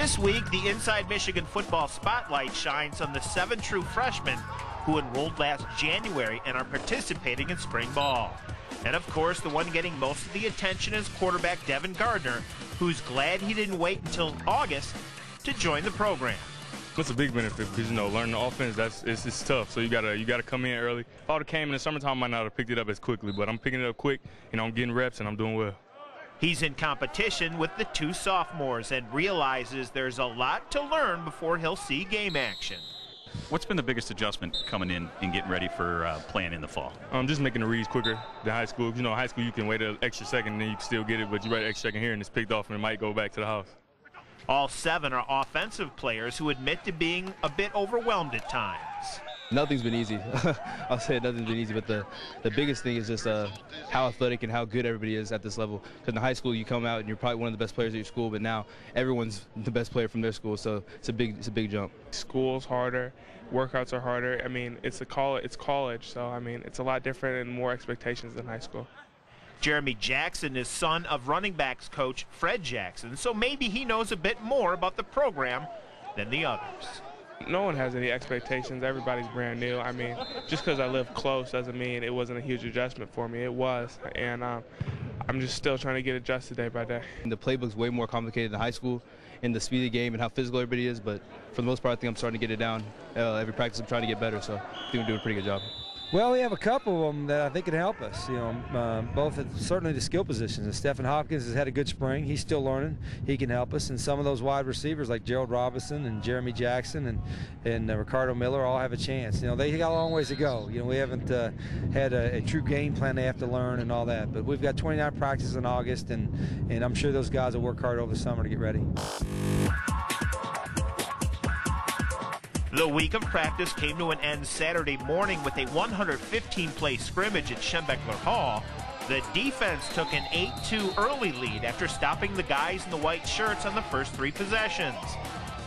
This week, the Inside Michigan Football Spotlight shines on the 7 true freshmen who enrolled last January and are participating in spring ball. And of course, the one getting most of the attention is quarterback Devin Gardner, who's glad he didn't wait until August to join the program. It's a big benefit because, learning the offense, it's tough. So you gotta come in early. If I would have came in the summertime, I might not have picked it up as quickly, but I'm picking it up quick. I'm getting reps and I'm doing well. He's in competition with the 2 sophomores and realizes there's a lot to learn before he'll see game action. What's been the biggest adjustment coming in and getting ready for playing in the fall? Just making the reads quicker than high school. High school you can wait an extra second and then you can still get it, but you wait an extra second here and it's picked off and it might go back to the house. All 7 are offensive players who admit to being a bit overwhelmed at times. Nothing's been easy. I'll say nothing's been easy, but the biggest thing is just how athletic and how good everybody is at this level. Because in high school you come out and you're probably one of the best players at your school, but now everyone's the best player from their school, so it's a big jump. School's harder, workouts are harder. It's college, so it's a lot different and more expectations than high school. Jeremy Jackson is son of running backs coach Fred Jackson, so maybe he knows a bit more about the program than the others. No one has any expectations. Everybody's brand new. Just because I live close doesn't mean it wasn't a huge adjustment for me. It was, and I'm just still trying to get adjusted day by day. The playbook's way more complicated than high school in the speed of the game and how physical everybody is, but for the most part, I think I'm starting to get it down. Every practice I'm trying to get better, so I think we're doing a pretty good job. Well, we have a couple of them that I think can help us, both at certainly the skill positions. And Stephen Hopkins has had a good spring. He's still learning. He can help us. And some of those wide receivers like Gerald Robinson and Jeremy Jackson and Ricardo Miller all have a chance. They got a long ways to go. We haven't had a true game plan they have to learn and all that. But we've got 29 practices in August, and I'm sure those guys will work hard over the summer to get ready. The week of practice came to an end Saturday morning with a 115-play scrimmage at Schembechler Hall. The defense took an 8-2 early lead after stopping the guys in the white shirts on the first 3 possessions.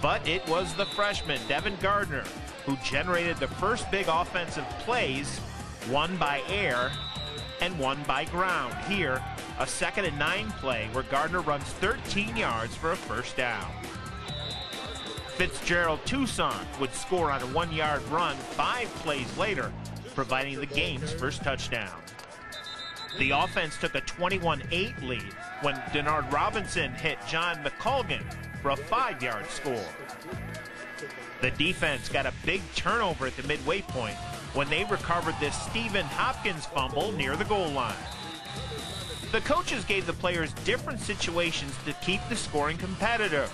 But it was the freshman, Devin Gardner, who generated the first big offensive plays, one by air and one by ground. Here, a 2nd and 9 play where Gardner runs 13 yards for a first down. Fitzgerald Toussaint would score on a 1-yard run 5 plays later, providing the game's first touchdown. The offense took a 21-8 lead when Denard Robinson hit John McColgan for a 5-yard score. The defense got a big turnover at the midway point when they recovered this Stephen Hopkins fumble near the goal line. The coaches gave the players different situations to keep the scoring competitive.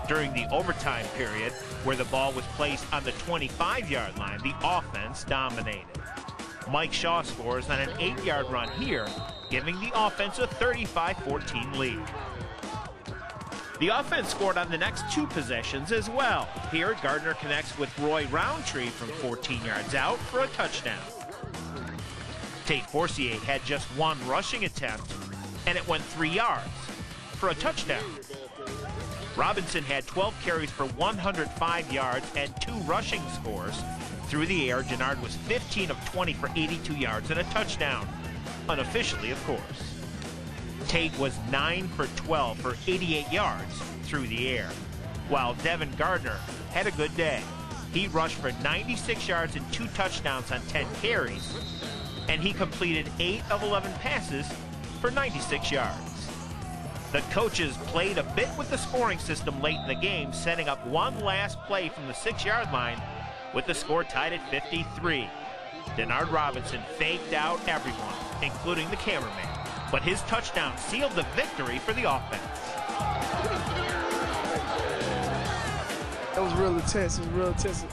During the overtime period, where the ball was placed on the 25-yard line, the offense dominated. Mike Shaw scores on an 8-yard run here, giving the offense a 35-14 lead. The offense scored on the next 2 possessions as well. Here, Gardner connects with Roy Roundtree from 14 yards out for a touchdown. Tate Forcier had just 1 rushing attempt, and it went 3 yards for a touchdown. Robinson had 12 carries for 105 yards and 2 rushing scores. Through the air, Denard was 15 of 20 for 82 yards and a touchdown. Unofficially, of course. Tate was 9 for 12 for 88 yards through the air, while Devin Gardner had a good day. He rushed for 96 yards and 2 touchdowns on 10 carries, and he completed 8 of 11 passes for 96 yards. The coaches played a bit with the scoring system late in the game, setting up one last play from the 6-yard line with the score tied at 53. Denard Robinson faked out everyone, including the cameraman, but his touchdown sealed the victory for the offense. It was real intense. It was real intense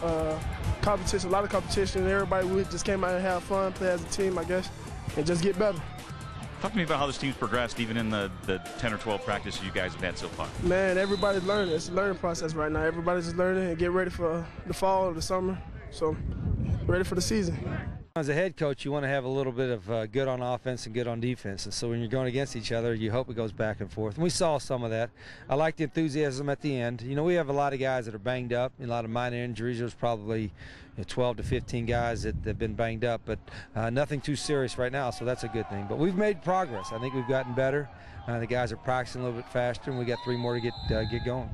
competition, a lot of competition. Everybody just came out and have fun, play as a team, I guess, and just get better. Talk to me about how this team's progressed, even in the 10 or 12 practices you guys have had so far. Man, everybody's learning. It's a learning process right now. Everybody's just learning and get ready for the fall or the summer. So, ready for the season. As a head coach, you want to have a little bit of good on offense and good on defense. And so when you're going against each other, you hope it goes back and forth. And we saw some of that. I like the enthusiasm at the end. We have a lot of guys that are banged up, a lot of minor injuries. There's probably 12 to 15 guys that have been banged up, but nothing too serious right now, so that's a good thing. But we've made progress. I think we've gotten better. The guys are practicing a little bit faster, and we got 3 more to get going.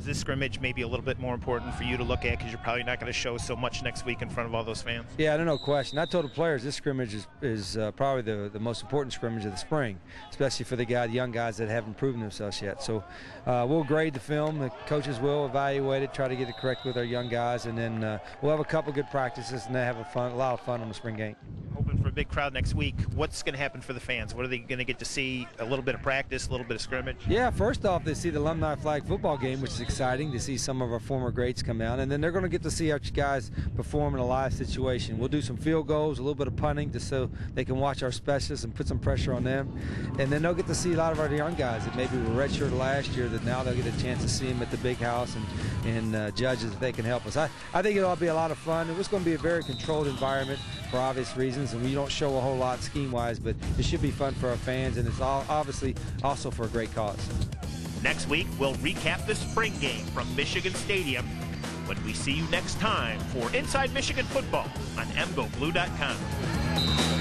is this scrimmage maybe a little bit more important for you to look at because you're probably not going to show so much next week in front of all those fans? Yeah, no question. I told the players this scrimmage is probably the most important scrimmage of the spring, especially for the young guys that haven't proven themselves yet. So we'll grade the film. The coaches will evaluate it, try to get it correct with our young guys, and then we'll have a couple good practices and then have a lot of fun on the spring game. Hoping for a big crowd next week. What's going to happen for the fans? What are they going to get to see? A little bit of practice, a little bit of scrimmage? Yeah, first off, they see the alumni flag football game, which is exciting to see some of our former greats come down, and then they're going to get to see our guys perform in a live situation. We'll do some field goals, a little bit of punting, just so they can watch our specialists and put some pressure on them, and then they'll get to see a lot of our young guys that maybe were redshirted last year that now they'll get a chance to see them at the big house and judges if they can help us. I think it'll be a lot of fun. It's going to be a very controlled environment for obvious reasons, and we don't show a whole lot scheme-wise, but it should be fun for our fans, and it's obviously also for a great cause. Next week, we'll recap the spring game from Michigan Stadium when we see you next time for Inside Michigan Football on MGoBlue.com.